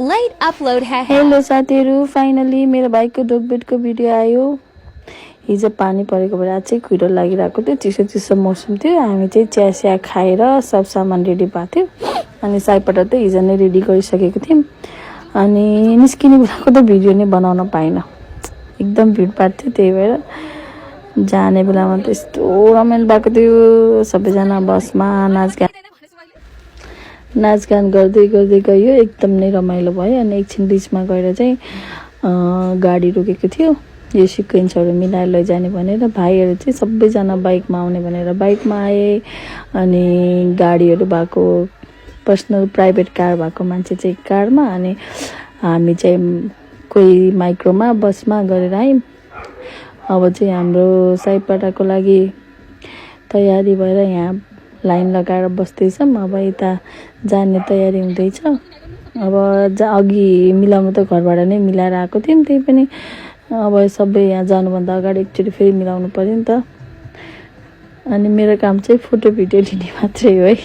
Late upload hello साथीहरू, finally मेरो भाइको ढोकबेटको भिडियो आयो। हिजो पानी परेको भएर आज चाहिँ खुइरो लागिरहेको थियो, चिसो चिसो मौसम थियो। हामी चाहिँ चिया खाएर सब सामान रेडी भएको थियो। अनि साइपबाट त हिजो नै रेडी गरिसकेको थियौँ। अनि निस्किने बेलाको त भिडियो नै बनाउन पाइनँ, एकदम भिडभाड थियो। त्यही भएर जाने बेलामा त यस्तो रमाइलो भएको थियो। सबैजना बसमा नाचगान गर्दै गर्दै गयो, एकदम नै रमाइलो भयो। अनि एकछिन बिचमा गएर चाहिँ गाडी रोकेको थियो, यो सिक्वेन्सहरू मिलाएर लैजाने भनेर। भाइहरू चाहिँ सबैजना बाइकमा आउने भनेर बाइकमा आए। अनि गाडीहरू भएको, पर्सनल प्राइभेट कार भएको मान्छे चाहिँ कारमा, अनि हामी चाहिँ कोही माइक्रोमा बसमा गरेर आयौँ। अब चाहिँ हाम्रो साइपटाको लागि तयारी भएर यहाँ लाइन लगाएर बस्दैछौँ। अब यता जाने तयारी हुँदैछ। अब अघि मिलाउनु त घरबाट नै मिलाएर आएको थियौँ, त्यही पनि अब सबै यहाँ जानुभन्दा अगाडि एकचोटि फेरि मिलाउनु पऱ्यो नि त। अनि मेरो काम चाहिँ फोटो भिडियो लिने मात्रै हो है।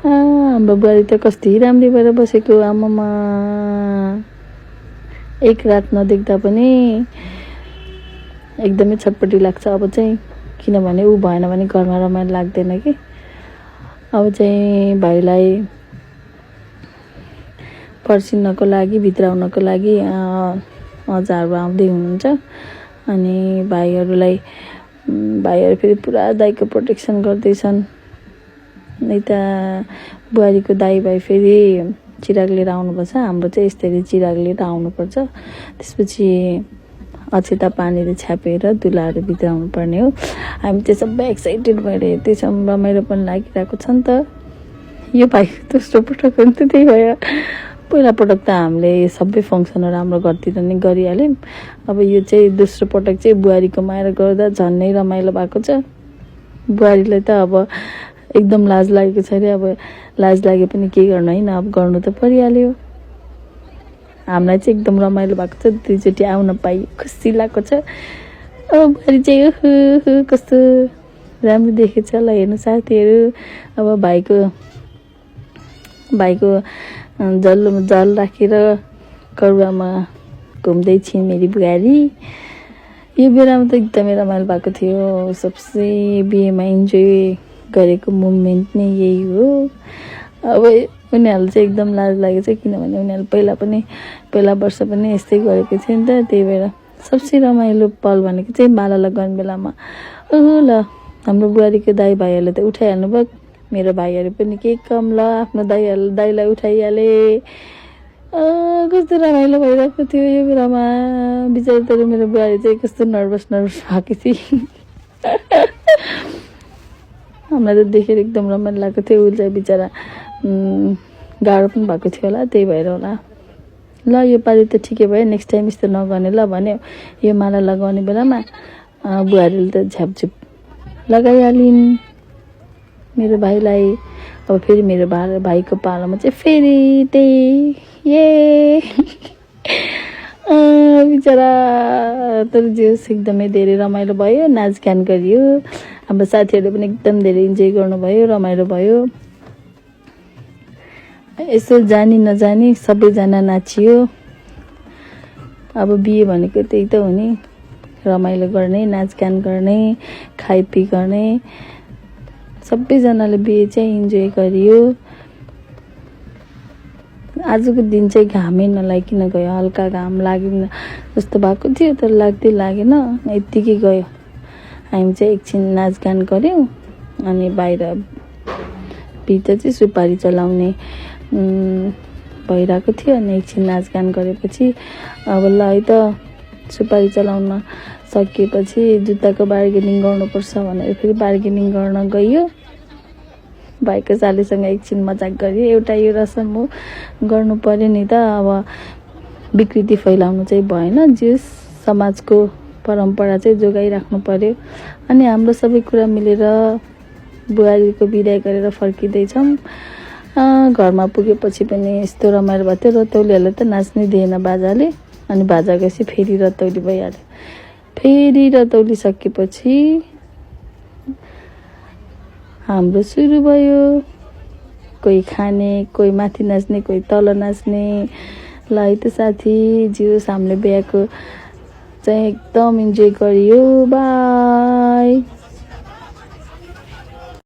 हाम्रो बुहारी त कति राम्री भएर बसेको, आमामा एक रात नदेख्दा पनि एकदमै छटपटी लाग्छ। अब चाहिँ किनभने ऊ भएन भने घरमा रमाइलो लाग्दैन कि। अब चाहिँ भाइलाई पर्सिनको लागि, भित्राउनको लागि अजाहरू आउँदै हुनुहुन्छ। अनि भाइहरू फेरि पुरा दाइको प्रोटेक्सन गर्दैछन्। नै त बुहारीको दाइ भाइ फेरि चिराग लिएर आउनुपर्छ। हाम्रो चाहिँ यसरी चिराग लिएर आउनुपर्छ। त्यसपछि अक्षता पानीले छ्यापेर दुलाहरू भित्राउनु पर्ने हो। हामी चाहिँ सबै एक्साइटेड भएर हेर्दैछौँ, रमाइलो पनि लागिरहेको छ नि त। यो भाइको दोस्रो पटक हो नि त, त्यही भएर पहिला पटक त हामीले सबै फङ्सनहरू हाम्रो घरतिर नै गरिहाल्यौँ। अब यो चाहिँ दोस्रो पटक चाहिँ बुहारीको माएर गर्दा झन् नै रमाइलो भएको छ। बुहारीलाई त अब एकदम लाज लागेको छ अरे। अब लाज लागे पनि के गर्नु होइन, अब गर्नु त परिहाल्यो। हामीलाई चाहिँ एकदम रमाइलो भएको छ, दुईचोटि आउन पाइ खुसी लागेको छ। अब बुहारी चाहिँ कस्तो राम्रो देखेछ ल, हेर्नु साथीहरू। अब भाइको जल राखेर करुवामा घुम्दै छिन् मेरी बुहारी। यो बेलामा त एकदमै रमाइलो भएको थियो। सबसे बिहेमा इन्जोय गरेको मोमेन्ट नै यही हो। अब उनीहरूलाई चाहिँ एकदम लाज लागेको छ, किनभने उनीहरूले पहिला वर्ष पनि यस्तै गरेको थियो नि त। त्यही भएर सबसे रमाइलो पल भनेको चाहिँ माला लगाउने बेलामा। ल हाम्रो बुहारीको दाइ भाइहरूले त उठाइहाल्नु भयो, मेरो भाइहरू पनि केही कम ल आफ्नो दाइलाई उठाइहाले। कस्तो रमाइलो भइरहेको थियो यो बेलामा। बिचरा तर मेरो बुहारी चाहिँ कस्तो नर्भस भएको थियो। हामीलाई त देखेर एकदम रमाइलो लागेको थियो। ऊ चाहिँ बिचरा गाह्रो पनि भएको थियो होला, त्यही भएर होला। ल यो पालि त ठिकै भयो, नेक्स्ट टाइम यस्तो नगर्ने ल भन्यो। यो माला लगाउने बेलामा बुहारीले त झ्यापझुप लगाइहालिन् मेरो भाइलाई। अब फेरि मेरो भाइको पालोमा चाहिँ फेरि त्यही ये बिचरा। तर जोस् एकदमै धेरै रमाइलो भयो, नाचगान गरियो। हाम्रो साथीहरूले पनि एकदम धेरै इन्जोय गर्नुभयो, रमाइलो भयो। यसो जानी नजानी सबैजना नाचियो। अब बिहे भनेको त्यही त हो नि, रमाइलो गर्ने, नाचगान गर्ने, खाइपी गर्ने। सबैजनाले बिहे चाहिँ इन्जोय गरियो। आजको दिन चाहिँ घामै नलागिकन गयो, हल्का घाम लागेन जस्तो भएको थियो, तर लाग्दै लागेन, यत्तिकै गयो। हामी चाहिँ एकछिन नाचगान गऱ्यौँ। अनि भित्र चाहिँ सुपारी चलाउने भइरहेको थियो। अनि एकछिन नाचगान गरेपछि अब ल है त सुपारी चलाउन सकिएपछि जुत्ताको बार्गेनिङ गर्नुपर्छ भनेर फेरि बार्गेनिङ गर्न गइयो। भाइको सालीसँग एकछिन मजाक गरियो। एउटा यो रसम हो, गर्नु पर्यो नि त। अब विकृति फैलाउनु चाहिँ भएन, जे समाजको परम्परा चाहिँ जोगाइराख्नु पर्यो। अनि हाम्रो सबै कुरा मिलेर बुहारीको बिदाई गरेर फर्किँदैछौँ। घरमा पुगेपछि पनि यस्तो रमाइलो भएको थियो। रतौलीहरूलाई त नाच्नै दिएन बाजाले। अनि बाजा गएपछि फेरि रतौली भइहाल्यो। फेरि रतौली सकेपछि हाम्रो सुरु भयो। कोही खाने, कोही माथि नाच्ने, कोही तल नाच्ने। ल है त साथी, जियोस् हामीले बिहाको चाहिँ एकदम इन्जोय गरियो। बाई।